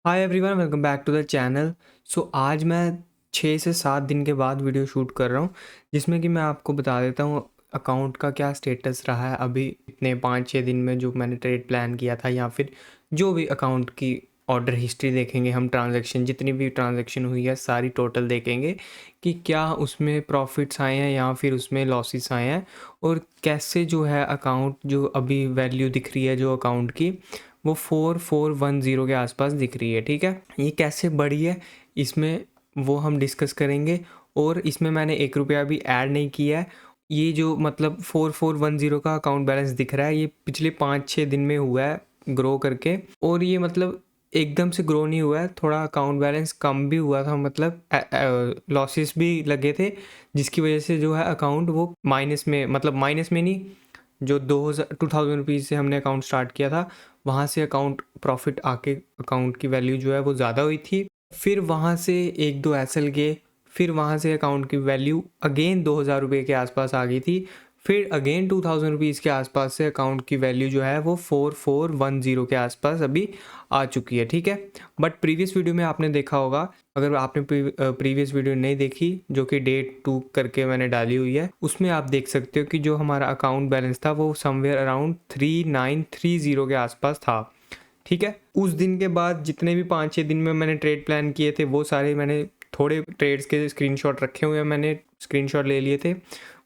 Hi everyone, welcome back to the channel. आज मैं 6 से 7 दिन के बाद वीडियो शूट कर रहा हूँ, जिसमें कि मैं आपको बता देता हूँ अकाउंट का क्या स्टेटस रहा है अभी इतने 5-6 दिन में, जो मैंने ट्रेड प्लान किया था, या फिर जो भी अकाउंट की ऑर्डर हिस्ट्री देखेंगे हम, ट्रांजैक्शन जितनी भी ट्रांजैक्शन हुई है सारी टोटल देखेंगे कि क्या उसमें प्रॉफिट्स आए हैं या फिर उसमें लॉसेस आए हैं, और कैसे जो है अकाउंट जो अभी वैल्यू दिख रही है जो अकाउंट की, वो 4410 के आसपास दिख रही है। ठीक है, ये कैसे बढ़ी है इसमें वो हम डिस्कस करेंगे। और इसमें मैंने 1 रुपया भी ऐड नहीं किया है। ये जो मतलब 4410 का अकाउंट बैलेंस दिख रहा है, ये पिछले 5-6 दिन में हुआ है ग्रो करके, और ये मतलब एकदम से ग्रो नहीं हुआ है, थोड़ा अकाउंट बैलेंस कम भी हुआ था, मतलब लॉसेस भी लगे थे, जिसकी वजह से जो है अकाउंट वो माइनस में, मतलब माइनस में नहीं, जो 2000 रुपीज़ से हमने अकाउंट स्टार्ट किया था वहाँ से अकाउंट प्रॉफिट आके अकाउंट की वैल्यू जो है वो ज़्यादा हुई थी। फिर वहाँ से 1-2 एसएल गए, फिर वहाँ से अकाउंट की वैल्यू अगेन 2000 रुपये के आसपास आ गई थी। फिर अगेन 2000 रुपीज़ के आसपास से अकाउंट की वैल्यू जो है वो 4410 के आसपास अभी आ चुकी है। ठीक है, बट प्रीवियस वीडियो में आपने देखा होगा, अगर आपने प्रीवियस वीडियो नहीं देखी जो कि डेट 2 करके मैंने डाली हुई है, उसमें आप देख सकते हो कि जो हमारा अकाउंट बैलेंस था वो समवेयर अराउंड 3930 के आसपास था। ठीक है, उस दिन के बाद जितने भी 5-6 दिन में मैंने ट्रेड प्लान किए थे वो सारे मैंने थोड़े ट्रेड्स के स्क्रीनशॉट रखे हुए हैं, मैंने स्क्रीनशॉट ले लिए थे,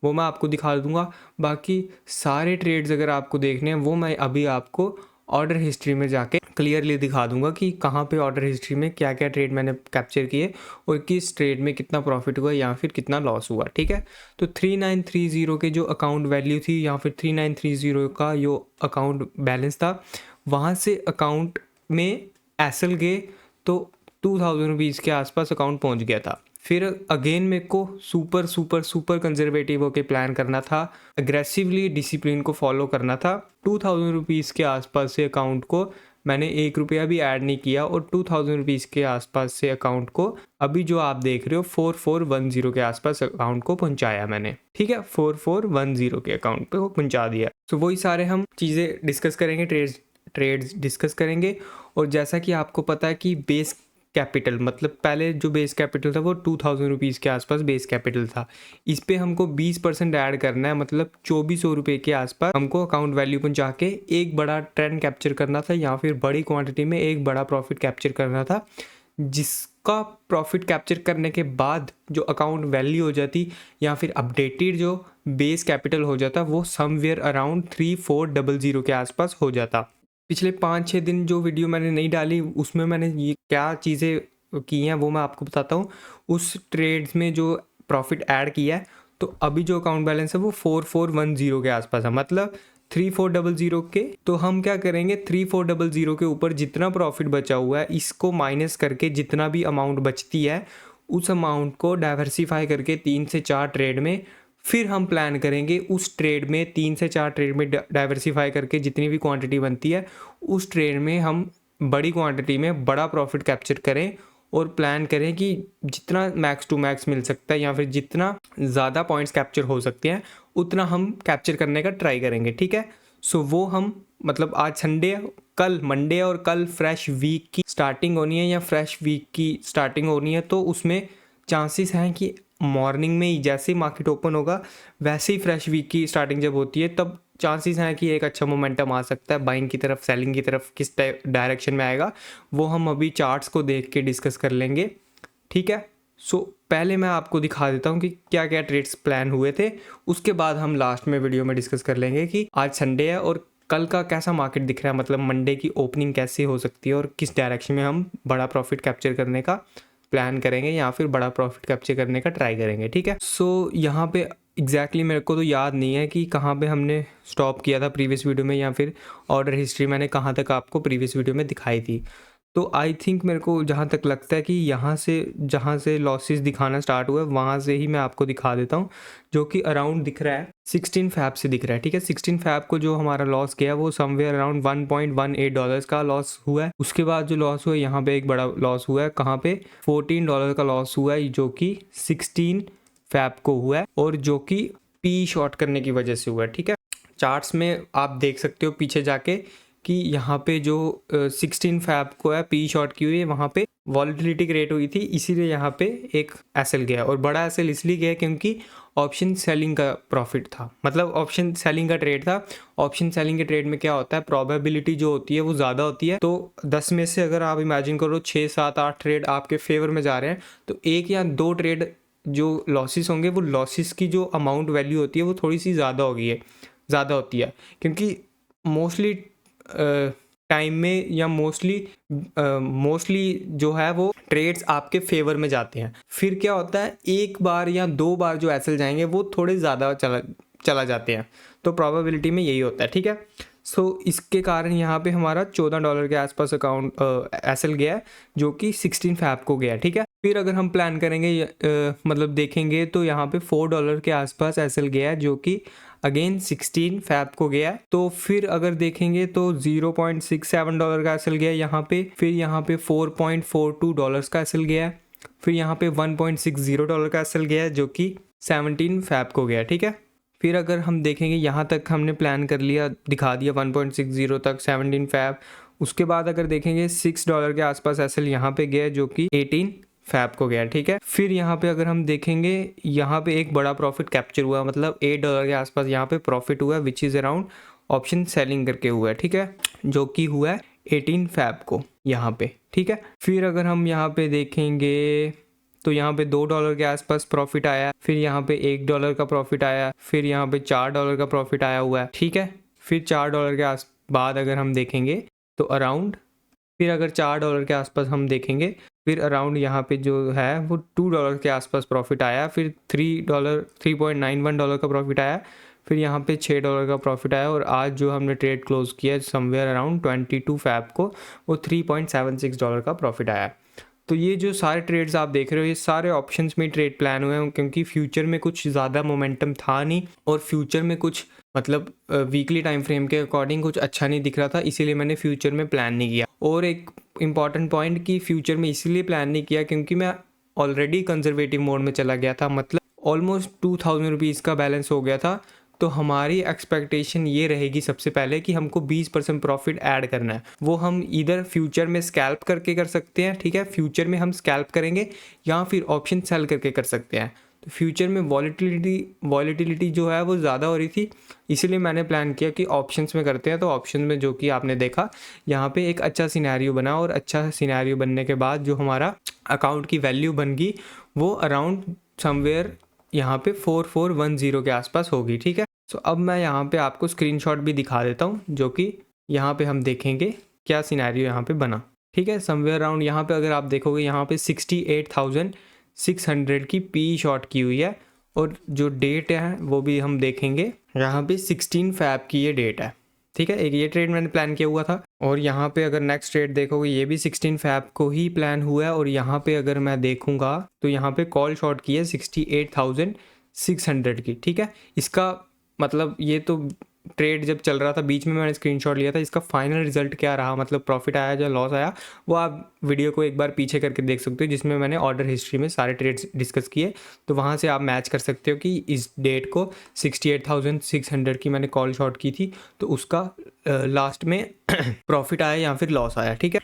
वो मैं आपको दिखा दूंगा। बाकी सारे ट्रेड्स अगर आपको देखने हैं वो मैं अभी आपको ऑर्डर हिस्ट्री में जाके क्लियरली दिखा दूंगा कि कहाँ पे ऑर्डर हिस्ट्री में क्या क्या ट्रेड मैंने कैप्चर किए और किस ट्रेड में कितना प्रॉफिट हुआ या फिर कितना लॉस हुआ। ठीक है, तो 3930 के जो अकाउंट वैल्यू थी या फिर 3930 का जो अकाउंट बैलेंस था, वहाँ से अकाउंट में एसएल गए तो 2000 रुपीज़ के आसपास अकाउंट पहुँच गया था। फिर अगेन मेरे को सुपर सुपर सुपर कंजर्वेटिव होके प्लान करना था, अग्रेसिवली डिसिप्लिन को फॉलो करना था। 2000 रुपीज़ के आसपास से अकाउंट को मैंने 1 रुपया भी ऐड नहीं किया, और 2000 रुपीज़ के आसपास से अकाउंट को अभी जो आप देख रहे हो 4410 के आसपास अकाउंट को पहुंचाया मैंने। ठीक है, 4410 के अकाउंट पे वो पहुंचा दिया। तो वही सारे हम चीज़ें डिस्कस करेंगे, ट्रेड्स डिस्कस करेंगे। और जैसा कि आपको पता है कि बेस कैपिटल, मतलब पहले जो बेस कैपिटल था वो 2000 रुपीज़ के आसपास बेस कैपिटल था, इस पे हमको 20% ऐड करना है, मतलब 2400 रुपये के आसपास हमको अकाउंट वैल्यू पहुंचा के एक बड़ा ट्रेंड कैप्चर करना था, या फिर बड़ी क्वांटिटी में एक बड़ा प्रॉफिट कैप्चर करना था, जिसका प्रॉफिट कैप्चर करने के बाद जो अकाउंट वैल्यू हो जाती या फिर अपडेटेड जो बेस कैपिटल हो जाता वो समवेयर अराउंड 3400 के आसपास हो जाता। पिछले 5-6 दिन जो वीडियो मैंने नहीं डाली उसमें मैंने ये क्या चीज़ें की हैं वो मैं आपको बताता हूँ। उस ट्रेड्स में जो प्रॉफिट ऐड किया है, तो अभी जो अकाउंट बैलेंस है वो 4410 के आसपास है, मतलब 3400 के। तो हम क्या करेंगे, 3400 के ऊपर जितना प्रॉफिट बचा हुआ है इसको माइनस करके जितना भी अमाउंट बचती है उस अमाउंट को डाइवर्सिफाई करके 3 से 4 ट्रेड में फिर हम प्लान करेंगे, उस ट्रेड में 3 से 4 ट्रेड में डाइवर्सिफाई करके जितनी भी क्वांटिटी बनती है उस ट्रेड में हम बड़ी क्वांटिटी में बड़ा प्रॉफिट कैप्चर करें, और प्लान करें कि जितना मैक्स टू मैक्स मिल सकता है या फिर जितना ज़्यादा पॉइंट्स कैप्चर हो सकते हैं उतना हम कैप्चर करने का ट्राई करेंगे। ठीक है, वो हम मतलब आज संडे है, कल मंडे और कल फ्रेश वीक की स्टार्टिंग होनी है या फ्रेश वीक की स्टार्टिंग होनी है, तो उसमें चांसेस हैं कि मॉर्निंग में ही जैसे ही मार्केट ओपन होगा वैसे ही फ्रेश वीक की स्टार्टिंग जब होती है तब चांसेस हैं कि एक अच्छा मोमेंटम आ सकता है बाइंग की तरफ, सेलिंग की तरफ, किस डायरेक्शन में आएगा वो हम अभी चार्ट्स को देख के डिस्कस कर लेंगे। ठीक है, पहले मैं आपको दिखा देता हूँ कि क्या क्या ट्रेड्स प्लान हुए थे, उसके बाद हम लास्ट में वीडियो में डिस्कस कर लेंगे कि आज संडे है और कल का कैसा मार्केट दिख रहा है, मतलब मंडे की ओपनिंग कैसे हो सकती है और किस डायरेक्शन में हम बड़ा प्रॉफिट कैप्चर करने का प्लान करेंगे या फिर बड़ा प्रॉफिट कैप्चर करने का ट्राई करेंगे। ठीक है, यहाँ पे एग्जैक्टली मेरे को तो याद नहीं है कि कहाँ पे हमने स्टॉप किया था प्रीवियस वीडियो में, या फिर ऑर्डर हिस्ट्री मैंने कहाँ तक आपको प्रीवियस वीडियो में दिखाई थी। तो आई थिंक मेरे को जहाँ तक लगता है कि यहाँ से जहाँ से लॉसेस दिखाना स्टार्ट हुआ है वहाँ से ही मैं आपको दिखा देता हूँ, जो कि अराउंड दिख रहा है 16 फैब से दिख रहा है। ठीक है, 16 फैब को जो हमारा लॉस गया वो समवेयर अराउंड $1.18 का लॉस हुआ है। उसके बाद जो लॉस हुआ है यहाँ पे एक बड़ा लॉस हुआ है, कहाँ पे $14 का लॉस हुआ है, जो कि 16 फैब को हुआ है और जो कि पी शॉर्ट करने की वजह से हुआ है। ठीक है, चार्ट्स में आप देख सकते हो पीछे जाके कि यहाँ पे जो 16 फैब को है पी शॉर्ट की हुई है, वहाँ पे वॉलेटिलिटी क्रिएट हुई थी, इसीलिए यहाँ पे एक एसएल गया। और बड़ा एसएल इसलिए गया क्योंकि ऑप्शन सेलिंग का प्रॉफिट था, मतलब ऑप्शन सेलिंग का ट्रेड था। ऑप्शन सेलिंग के ट्रेड में क्या होता है, प्रोबेबिलिटी जो होती है वो ज़्यादा होती है। तो 10 में से अगर आप इमेजिन करो 6, 7, 8 ट्रेड आपके फेवर में जा रहे हैं, तो 1 या 2 ट्रेड जो लॉसेस होंगे, वो लॉसेस की जो अमाउंट वैल्यू होती है वो थोड़ी सी ज़्यादा होती है, क्योंकि मोस्टली टाइम में या मोस्टली जो है वो ट्रेड्स आपके फेवर में जाते हैं। फिर क्या होता है, 1 बार या 2 बार जो एसएल जाएंगे वो थोड़े ज़्यादा चला जाते हैं। तो प्रोबेबिलिटी में यही होता है, ठीक है। सो इसके कारण यहाँ पे हमारा $14 के आसपास अकाउंट एसएल गया है, जो कि 16 फैब को गया, ठीक है। फिर अगर हम प्लान करेंगे मतलब देखेंगे तो यहाँ पे $4 के आसपास एसएल गया है, जो कि अगेन 16 फैब को गया है। तो फिर अगर देखेंगे तो $0.67 का एसएल गया है यहाँ पे। फिर यहाँ पे $4.42 का एसएल गया है। फिर यहाँ पे $1.60 का एसएल गया है, जो कि 17 फैब को गया, ठीक है। फिर अगर हम देखेंगे यहाँ तक हमने प्लान कर लिया, दिखा दिया 1.60 तक 17 फैब। उसके बाद अगर देखेंगे $6 के आसपास एसएल यहाँ पे गया, जो कि 18 फैब को गया, ठीक है। फिर यहाँ पे अगर हम देखेंगे, यहाँ पे एक बड़ा प्रॉफिट कैप्चर हुआ, मतलब $8 के आसपास यहाँ पे प्रॉफिट हुआ, which is around option selling करके हुआ है, ठीक है, जो कि हुआ है 18 फैब को यहाँ पे, ठीक है। फिर अगर हम यहाँ पे देखेंगे तो यहाँ पे $2 के आसपास प्रॉफिट आया। फिर यहाँ पे $1 का प्रॉफिट आया। फिर यहाँ पे $4 का प्रॉफिट आया हुआ है, ठीक है। फिर $4 के बाद अगर हम देखेंगे तो अराउंड, फिर अगर $4 के आसपास हम देखेंगे, फिर अराउंड यहाँ पे जो है वो $2 के आसपास प्रॉफिट आया। फिर $3.91 का प्रॉफिट आया। फिर यहाँ पे $6 का प्रॉफिट आया। और आज जो हमने ट्रेड क्लोज किया समवेयर अराउंड 22 फैब को, वो $3.76 का प्रॉफिट आया। तो ये जो सारे ट्रेड्स आप देख रहे हो, ये सारे ऑप्शंस में ट्रेड प्लान हुए हैं, क्योंकि फ्यूचर में कुछ ज़्यादा मोमेंटम था नहीं, और फ्यूचर में कुछ मतलब वीकली टाइम फ्रेम के अकॉर्डिंग कुछ अच्छा नहीं दिख रहा था, इसीलिए मैंने फ्यूचर में प्लान नहीं किया। और एक इम्पॉर्टेंट पॉइंट कि फ्यूचर में इसीलिए प्लान नहीं किया क्योंकि मैं ऑलरेडी कंजर्वेटिव मोड में चला गया था, मतलब ऑलमोस्ट 2000 रुपीज़ का बैलेंस हो गया था। तो हमारी एक्सपेक्टेशन ये रहेगी सबसे पहले कि हमको 20% प्रॉफिट ऐड करना है। वो हम इधर फ्यूचर में स्कैल्प करके कर सकते हैं, ठीक है, फ्यूचर में हम स्कैल्प करेंगे, या फिर ऑप्शन सेल करके कर सकते हैं। तो फ्यूचर में वॉलेटिलिटी जो है वो ज़्यादा हो रही थी, इसीलिए मैंने प्लान किया कि ऑप्शंस में करते हैं। तो ऑप्शन में जो कि आपने देखा यहाँ पे एक अच्छा सिनेरियो बना, और अच्छा सिनेरियो बनने के बाद जो हमारा अकाउंट की वैल्यू बन गई वो अराउंड समवेयर यहाँ पे 4410 के आसपास होगी, ठीक है। सो अब मैं यहाँ पे आपको स्क्रीनशॉट भी दिखा देता हूँ, जो कि यहाँ पे हम देखेंगे क्या सिनेरियो यहाँ पे बना, ठीक है। समवेयर अराउंड यहाँ पे अगर आप देखोगे, यहाँ पे 68,600 की पी शॉर्ट की हुई है, और जो डेट है वो भी हम देखेंगे, यहाँ पे 16 फैब की ये डेट है, ठीक है। एक ये ट्रेड मैंने प्लान किया हुआ था। और यहाँ पे अगर नेक्स्ट ट्रेड देखोगे, ये भी 16 फैब को ही प्लान हुआ है। और यहाँ पे अगर मैं देखूंगा तो यहाँ पे कॉल शॉर्ट की है 68,600 की, ठीक है। इसका मतलब ये तो ट्रेड जब चल रहा था, बीच में मैंने स्क्रीनशॉट लिया था, इसका फाइनल रिजल्ट क्या रहा, मतलब प्रॉफिट आया या लॉस आया, वो आप वीडियो को एक बार पीछे करके देख सकते हो, जिसमें मैंने ऑर्डर हिस्ट्री में सारे ट्रेड्स डिस्कस किए। तो वहाँ से आप मैच कर सकते हो कि इस डेट को 68,600 की मैंने कॉल शॉर्ट की थी, तो उसका लास्ट में प्रॉफिट आया या फिर लॉस आया, ठीक है।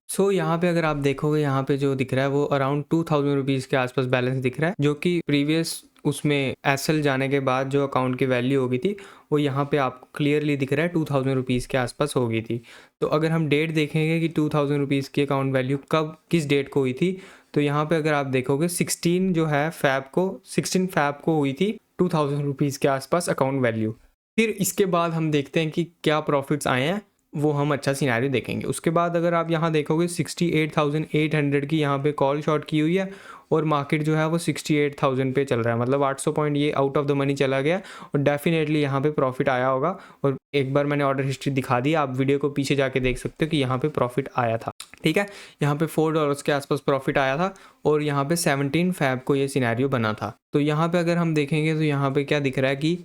सो यहाँ पे अगर आप देखोगे, यहाँ पे जो दिख रहा है वो अराउंड 2000 रुपीज़ के आसपास बैलेंस दिख रहा है, जो कि प्रीवियस उसमें एसएल जाने के बाद जो अकाउंट की वैल्यू हो गई थी वो यहाँ पे आपको क्लियरली दिख रहा है 2000 रुपीज़ के आसपास हो गई थी। तो अगर हम डेट देखेंगे कि 2000 रुपीज़ की अकाउंट वैल्यू कब किस डेट को हुई थी, तो यहाँ पे अगर आप देखोगे 16 फैब को हुई थी 2000 रुपीज़ के आसपास अकाउंट वैल्यू। फिर इसके बाद हम देखते हैं कि क्या प्रॉफिट्स आए हैं, वो हम अच्छा सिनेरियो देखेंगे। उसके बाद अगर आप यहाँ देखोगे 68,800 की यहाँ पे कॉल शॉर्ट की हुई है, और मार्केट जो है वो 68,000 पे चल रहा है, मतलब 800 पॉइंट ये आउट ऑफ द मनी चला गया, और डेफिनेटली यहाँ पे प्रॉफिट आया होगा। और एक बार मैंने ऑर्डर हिस्ट्री दिखा दी, आप वीडियो को पीछे जाके देख सकते हो कि यहाँ पे प्रॉफिट आया था, ठीक है। यहाँ पे $4 के आसपास प्रॉफिट आया था, और यहाँ पे 17 फैब को ये सिनेरियो बना था। तो यहाँ पे अगर हम देखेंगे तो यहाँ पे क्या दिख रहा है कि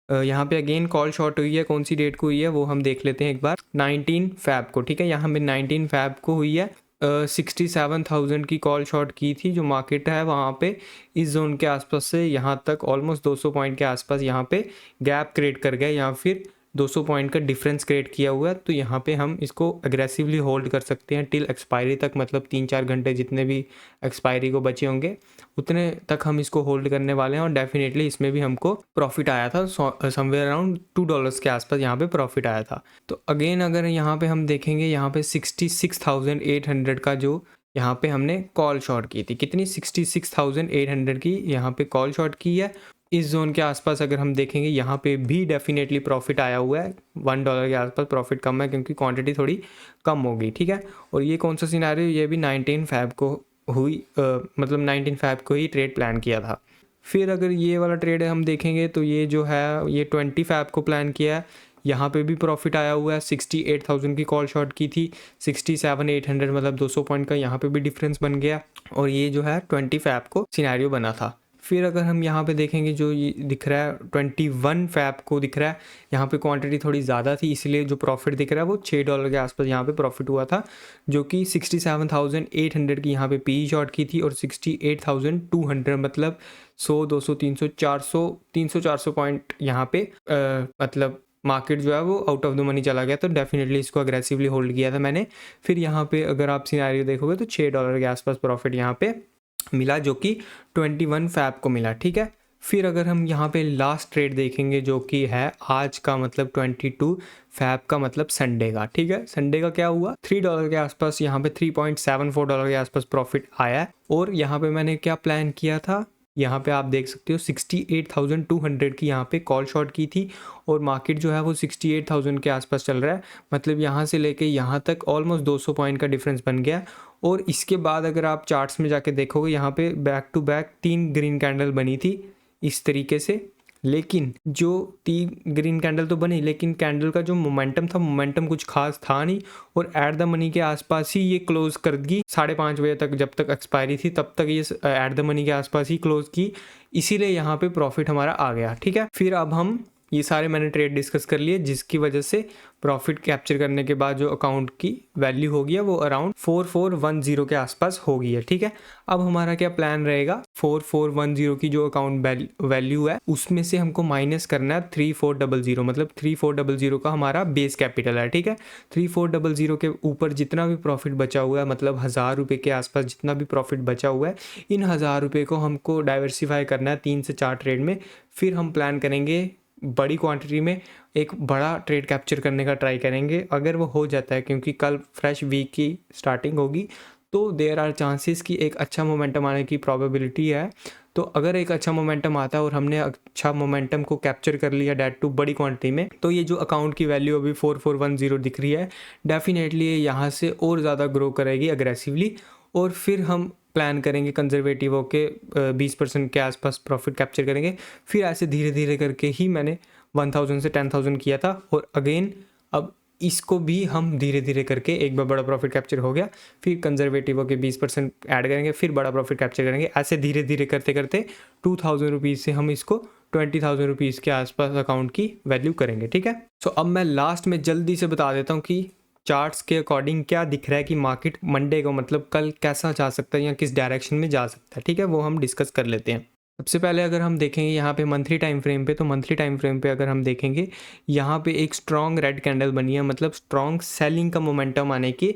यहाँ पे अगेन कॉल शॉर्ट हुई है, कौन सी डेट को हुई है वो हम देख लेते हैं एक बार, 19 फैब को, ठीक है। यहाँ पे 19 फैब को हुई है। 67,000 की कॉल शॉर्ट की थी, जो मार्केट है वहाँ पे इस जोन के आसपास से यहाँ तक ऑलमोस्ट 200 पॉइंट के आसपास यहाँ पे गैप क्रिएट कर गया, या फिर 200 पॉइंट का डिफरेंस क्रिएट किया हुआ है। तो यहाँ पे हम इसको अग्रेसिवली होल्ड कर सकते हैं टिल एक्सपायरी तक, मतलब 3-4 घंटे जितने भी एक्सपायरी को बचे होंगे उतने तक हम इसको होल्ड करने वाले हैं। और डेफिनेटली इसमें भी हमको प्रॉफिट आया था, समवेयर अराउंड $2 के आसपास यहाँ पे प्रॉफिट आया था। तो अगेन अगर यहाँ पे हम देखेंगे, यहाँ पे 66,800 का जो यहाँ पे हमने कॉल शॉर्ट की थी, कितनी 66,800 की यहाँ पे कॉल शॉर्ट की है। इस जोन के आसपास अगर हम देखेंगे यहाँ पे भी डेफिनेटली प्रॉफिट आया हुआ है, $1 के आसपास प्रॉफिट कम है क्योंकि क्वांटिटी थोड़ी कम हो गई, ठीक है। और ये कौन सा सिनेरियो, ये भी 19 फ़रवरी को हुई, मतलब 19 फ़रवरी को ही ट्रेड प्लान किया था। फिर अगर ये वाला ट्रेड हम देखेंगे तो ये जो है ये 20 फ़रवरी को प्लान किया है। यहाँ पे भी प्रॉफिट आया हुआ है, 68,000 की कॉल शॉर्ट की थी, 67,800 मतलब 200 पॉइंट का यहाँ पे भी डिफरेंस बन गया। और ये जो है 20 फ़रवरी को सिनेरियो बना था। फिर अगर हम यहाँ पे देखेंगे जो ये दिख रहा है 21 फ़रवरी को दिख रहा है, यहाँ पे क्वांटिटी थोड़ी ज़्यादा थी इसलिए जो प्रॉफिट दिख रहा है वो $6 के आसपास यहाँ पे प्रॉफिट हुआ था, जो कि 67,800 की यहाँ पे पी शॉर्ट की थी और 68,200 मतलब 100, 200, 300, 400 पॉइंट यहाँ पे मतलब मार्केट जो है वो आउट ऑफ द मनी चला गया। तो डेफिनेटली इसको अग्रेसिवली होल्ड किया था मैंने। फिर यहाँ पे अगर आप सिनेरियो देखोगे तो $6 के आसपास प्रॉफिट यहाँ पे मिला, जो कि 21 फ़रवरी को मिला, ठीक है। फिर अगर हम यहाँ पे लास्ट ट्रेड देखेंगे जो कि है आज का, मतलब 22 फ़रवरी का, मतलब संडे का, ठीक है। संडे का क्या हुआ, $3 के आसपास यहाँ पे $3.74 के आसपास प्रॉफिट आया है। और यहाँ पे मैंने क्या प्लान किया था, यहाँ पे आप देख सकते हो 68,200 की यहाँ पे कॉल शॉर्ट की थी और मार्केट जो है वो 68,000 के आसपास चल रहा है, मतलब यहाँ से लेके यहाँ तक ऑलमोस्ट 200 पॉइंट का डिफरेंस बन गया। और इसके बाद अगर आप चार्ट्स में जाके देखोगे यहाँ पे back to back 3 green candle बनी थी इस तरीके से, लेकिन जो 3 ग्रीन कैंडल तो बनी लेकिन कैंडल का जो मोमेंटम था, मोमेंटम कुछ खास था नहीं। और एट द मनी के आसपास ही ये क्लोज कर दी 5:30 बजे तक, जब तक एक्सपायरी थी तब तक ये एट द मनी के आसपास ही क्लोज की, इसीलिए यहाँ पे प्रॉफिट हमारा आ गया, ठीक है। फिर अब हम ये सारे मैंने ट्रेड डिस्कस कर लिए जिसकी वजह से प्रॉफिट कैप्चर करने के बाद जो अकाउंट की वैल्यू होगी वो अराउंड 4410 के आसपास होगी है, ठीक है। अब हमारा क्या प्लान रहेगा, 4410 की जो अकाउंट वैल्यू है उसमें से हमको माइनस करना है 3400, मतलब 3400 का हमारा बेस कैपिटल है, ठीक है। 3400 के ऊपर जितना भी प्रॉफिट बचा हुआ है, मतलब ₹1000 के आसपास जितना भी प्रॉफिट बचा हुआ है, इन ₹1000 को हमको डाइवर्सिफाई करना है 3 से 4 ट्रेड में। फिर हम प्लान करेंगे बड़ी क्वांटिटी में एक बड़ा ट्रेड कैप्चर करने का ट्राई करेंगे। अगर वो हो जाता है, क्योंकि कल फ्रेश वीक की स्टार्टिंग होगी, तो देयर आर चांसेस कि एक अच्छा मोमेंटम आने की प्रोबेबिलिटी है। तो अगर एक अच्छा मोमेंटम आता है और हमने अच्छा मोमेंटम को कैप्चर कर लिया डेट टू बड़ी क्वांटिटी में, तो ये जो अकाउंट की वैल्यू अभी 4410 दिख रही है, डेफिनेटली ये यहाँ से और ज़्यादा ग्रो करेगी अग्रेसिवली। और फिर हम प्लान करेंगे कंजर्वेटिव होके 20% के आसपास प्रॉफिट कैप्चर करेंगे। फिर ऐसे धीरे धीरे करके ही मैंने 1000 से 10,000 किया था, और अगेन अब इसको भी हम धीरे धीरे करके एक बार बड़ा प्रॉफिट कैप्चर हो गया, फिर कंजर्वेटिव होके 20% ऐड करेंगे, फिर बड़ा प्रॉफिट कैप्चर करेंगे। ऐसे धीरे धीरे करते करते 2000 रुपीज़ से हम इसको 20,000 रुपीज़ के आसपास अकाउंट की वैल्यू करेंगे, ठीक है। सो अब मैं लास्ट में जल्दी से बता देता हूँ कि चार्ट्स के अकॉर्डिंग क्या दिख रहा है कि मार्केट मंडे को, मतलब कल कैसा जा सकता है या किस डायरेक्शन में जा सकता है, ठीक है। वो हम डिस्कस कर लेते हैं। सबसे पहले अगर हम देखेंगे यहाँ पे मंथली टाइम फ्रेम पे, तो मंथली टाइम फ्रेम पे अगर हम देखेंगे यहाँ पे एक स्ट्रॉन्ग रेड कैंडल बनी है, मतलब स्ट्रॉन्ग सेलिंग का मोमेंटम आने की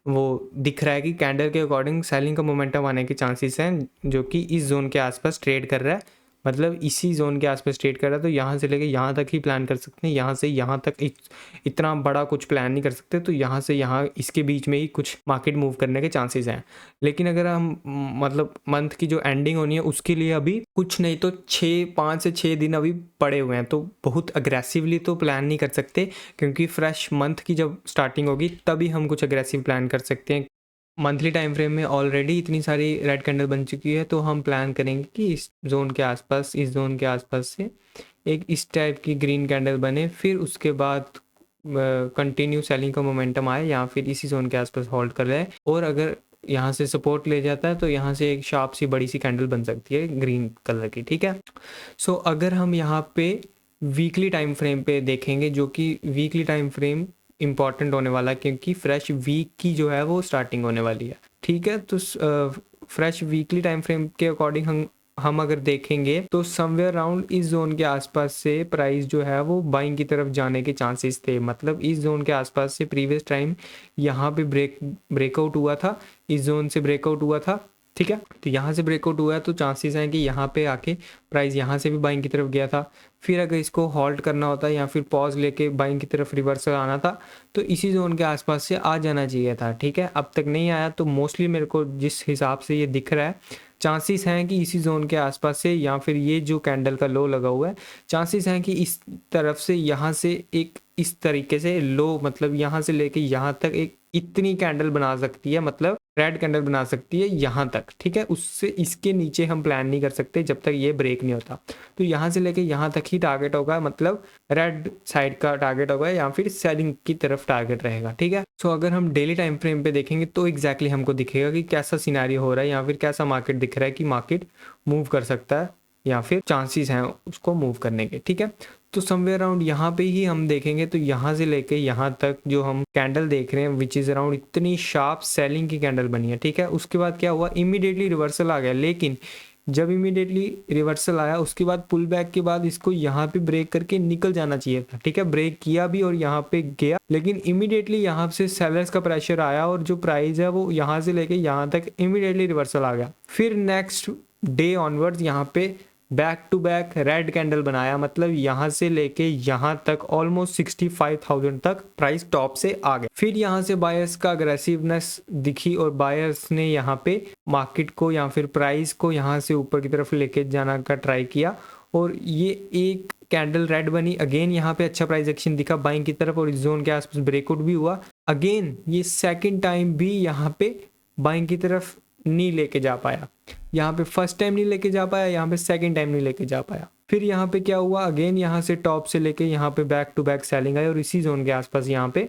वो दिख रहा है कि कैंडल के अकॉर्डिंग सेलिंग का मोमेंटम आने के चांसेस हैं, जो कि इस जोन के आसपास ट्रेड कर रहा है, मतलब इसी जोन के आसपास ट्रेड कर रहा है। तो यहाँ से लेके यहाँ तक ही प्लान कर सकते हैं, यहाँ से यहाँ तक इतना बड़ा कुछ प्लान नहीं कर सकते। तो यहाँ से यहाँ इसके बीच में ही कुछ मार्केट मूव करने के चांसेस हैं। लेकिन अगर हम मतलब मंथ की जो एंडिंग होनी है उसके लिए अभी कुछ नहीं तो 5 से 6 दिन अभी पड़े हुए हैं, तो बहुत अग्रेसिवली तो प्लान नहीं कर सकते, क्योंकि फ्रेश मंथ की जब स्टार्टिंग होगी तभी हम कुछ अग्रेसिव प्लान कर सकते हैं। मंथली टाइम फ्रेम में ऑलरेडी इतनी सारी रेड कैंडल बन चुकी है, तो हम प्लान करेंगे कि इस जोन के आसपास, इस जोन के आसपास से एक इस टाइप की ग्रीन कैंडल बने, फिर उसके बाद कंटिन्यू सेलिंग का मोमेंटम आए, या फिर इसी जोन के आसपास होल्ड कर रहे। और अगर यहाँ से सपोर्ट ले जाता है तो यहाँ से एक शार्प सी बड़ी सी कैंडल बन सकती है ग्रीन कलर की, ठीक है। सो अगर हम यहाँ पे वीकली टाइम फ्रेम पे देखेंगे, जो कि वीकली टाइम फ्रेम इंपॉर्टेंट होने वाला है, क्योंकि फ्रेश वीक की जो है वो स्टार्टिंग होने वाली है, ठीक है। तो फ्रेश वीकली टाइम फ्रेम के अकॉर्डिंग हम अगर देखेंगे तो समवेयर अराउंड इस जोन के आसपास से प्राइस जो है वो बाइंग की तरफ जाने के चांसेस थे। मतलब इस जोन के आसपास से प्रीवियस टाइम यहाँ पे ब्रेकआउट हुआ था, इस जोन से ब्रेकआउट हुआ था, ठीक है। तो यहाँ से ब्रेकआउट हुआ है तो चांसेस हैं कि यहाँ पे आके प्राइस यहाँ से भी बाइंग की तरफ गया था। फिर अगर इसको हॉल्ट करना होता या फिर पॉज लेके बाइंग की तरफ रिवर्सल आना था तो इसी जोन के आसपास से आ जाना चाहिए था, ठीक है। अब तक नहीं आया तो मोस्टली मेरे को जिस हिसाब से ये दिख रहा है चांसेस हैं कि इसी जोन के आसपास से, या फिर ये जो कैंडल का लो लगा हुआ है चांसेस हैं कि इस तरफ से यहाँ से एक इस तरीके से लो, मतलब यहाँ से लेके यहाँ तक एक इतनी कैंडल बना सकती है, मतलब रेड कैंडल बना सकती है यहाँ तक, ठीक है। उससे इसके नीचे हम प्लान नहीं कर सकते जब तक ये ब्रेक नहीं होता। तो यहाँ से लेके यहाँ तक ही टारगेट होगा, मतलब रेड साइड का टारगेट होगा या फिर सेलिंग की तरफ टारगेट रहेगा, ठीक है। सो अगर हम डेली टाइम फ्रेम पे देखेंगे तो एग्जैक्टली हमको दिखेगा कि कैसा सिनेरियो हो रहा है या फिर कैसा मार्केट दिख रहा है कि मार्केट मूव कर सकता है या फिर चांसेस हैं उसको मूव करने के, ठीक है। तो समवेयर अराउंड यहाँ पे ही हम देखेंगे तो यहाँ से लेके यहाँ तक जो हम कैंडल देख रहे हैं विच इज़ अराउंड इतनी शार्प सेलिंग की कैंडल बनी है, ठीक है। उसके बाद क्या हुआ, इमीडिएटली रिवर्सल आ गया, लेकिन जब इमीडिएटली रिवर्सल आया उसके बाद पुल बैक के बाद इसको यहाँ पे ब्रेक करके निकल जाना चाहिए था, ठीक है। ब्रेक किया भी और यहाँ पे गया, लेकिन इमीडिएटली यहाँ से सेलर्स का प्रेशर आया और जो प्राइस है वो यहाँ से लेके यहाँ तक इमीडिएटली रिवर्सल आ गया। फिर नेक्स्ट डे ऑनवर्ड्स यहाँ पे back to back red candle बनाया, मतलब यहाँ से लेके यहाँ तक ऑलमोस्ट 65,000 तक प्राइस टॉप से आ गया। फिर यहाँ से बायर्स का अग्रेसिवनेस दिखी और बायर्स ने यहाँ पे मार्केट को या फिर प्राइस को यहाँ से ऊपर की तरफ लेके जाना का ट्राई किया और ये एक कैंडल रेड बनी। अगेन यहाँ पे अच्छा प्राइस एक्शन दिखा बाइंग की तरफ और इस जोन के आसपास ब्रेकआउट भी हुआ। अगेन ये सेकंड टाइम भी यहाँ पे बाइंग की तरफ नहीं लेके जा पाया, यहाँ पे फर्स्ट टाइम नहीं लेके जा पाया, यहाँ पे सेकंड टाइम नहीं लेके जा पाया। फिर यहाँ पे क्या हुआ, अगेन यहाँ से टॉप से लेके यहाँ पे बैक टू बैक सेलिंग आई और इसी जोन के आसपास यहाँ पे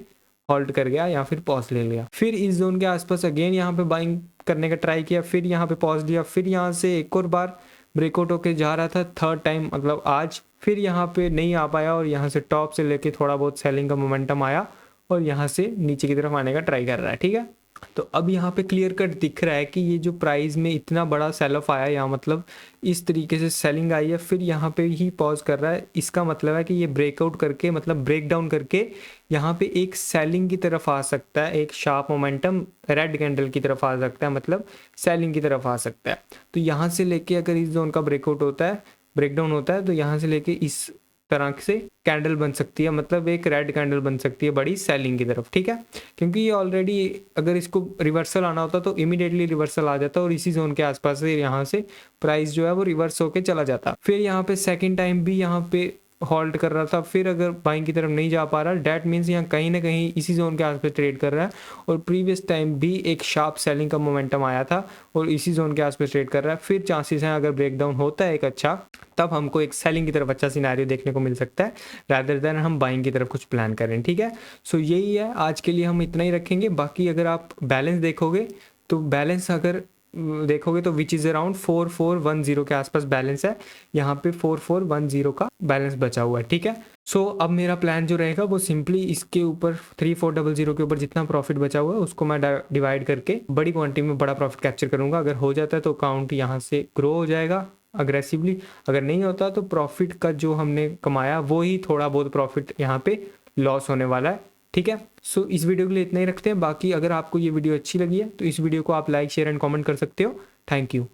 हॉल्ट कर गया या फिर पॉज ले लिया। फिर इस जोन के आसपास अगेन यहाँ पे बाइंग करने का ट्राई किया, फिर यहाँ पे पॉज लिया, फिर यहाँ से एक और बार ब्रेकआउट होके जा रहा था थर्ड टाइम, मतलब आज। फिर यहाँ पे नहीं आ पाया और यहाँ से टॉप से लेके थोड़ा बहुत सेलिंग का मोमेंटम आया और यहाँ से नीचे की तरफ आने का ट्राई कर रहा है, ठीक है। तो अब यहाँ पे क्लियर कट दिख रहा है कि ये जो प्राइस में इतना बड़ा सेल ऑफ आया या मतलब इस तरीके से सेलिंग आई है फिर यहाँ पे ही पॉज कर रहा है, इसका मतलब है कि ये ब्रेकआउट करके मतलब ब्रेक डाउन करके यहाँ पे एक सेलिंग की तरफ आ सकता है, एक शार्प मोमेंटम रेड कैंडल की तरफ आ सकता है, मतलब सेलिंग की तरफ आ सकता है। तो यहाँ से लेके अगर इस जोन का ब्रेकआउट होता है, ब्रेकडाउन होता है, तो यहाँ से लेके इस तरह से कैंडल बन सकती है, मतलब एक रेड कैंडल बन सकती है बड़ी सेलिंग की तरफ, ठीक है। क्योंकि ये ऑलरेडी अगर इसको रिवर्सल आना होता तो इमीडिएटली रिवर्सल आ जाता और इसी जोन के आसपास से यहाँ से प्राइस जो है वो रिवर्स होके चला जाता। फिर यहाँ पे सेकंड टाइम भी यहाँ पे हॉल्ट कर रहा था, फिर अगर बाइंग की तरफ नहीं जा पा रहा डैट मीन्स यहाँ कहीं ना कहीं इसी जोन के आसपास ट्रेड कर रहा है और प्रीवियस टाइम भी एक शार्प सेलिंग का मोमेंटम आया था और इसी जोन के आसपास ट्रेड कर रहा है। फिर चांसेस हैं अगर ब्रेकडाउन होता है एक अच्छा, तब हमको एक सेलिंग की तरफ अच्छा सिनेरियो देखने को मिल सकता है रादर देन हम बाइंग की तरफ कुछ प्लान करें, ठीक है। सो यही है आज के लिए, हम इतना ही रखेंगे। बाकी अगर आप बैलेंस देखोगे तो बैलेंस अगर देखोगे तो विच इज़ अराउंड 4410 के आसपास बैलेंस है, यहाँ पे 4410 का बैलेंस बचा हुआ है, ठीक है। सो अब मेरा प्लान जो रहेगा वो सिंपली इसके ऊपर 3400 के ऊपर जितना प्रॉफिट बचा हुआ है उसको मैं डिवाइड करके बड़ी क्वांटिटी में बड़ा प्रॉफिट कैप्चर करूंगा। अगर हो जाता है तो अकाउंट यहाँ से ग्रो हो जाएगा अग्रेसिवली, अगर नहीं होता तो प्रॉफिट का जो हमने कमाया वो ही थोड़ा बहुत प्रॉफिट यहाँ पे लॉस होने वाला है, ठीक है। सो इस वीडियो के लिए इतना ही रखते हैं। बाकी अगर आपको ये वीडियो अच्छी लगी है तो इस वीडियो को आप लाइक शेयर एंड कमेंट कर सकते हो। Thank you.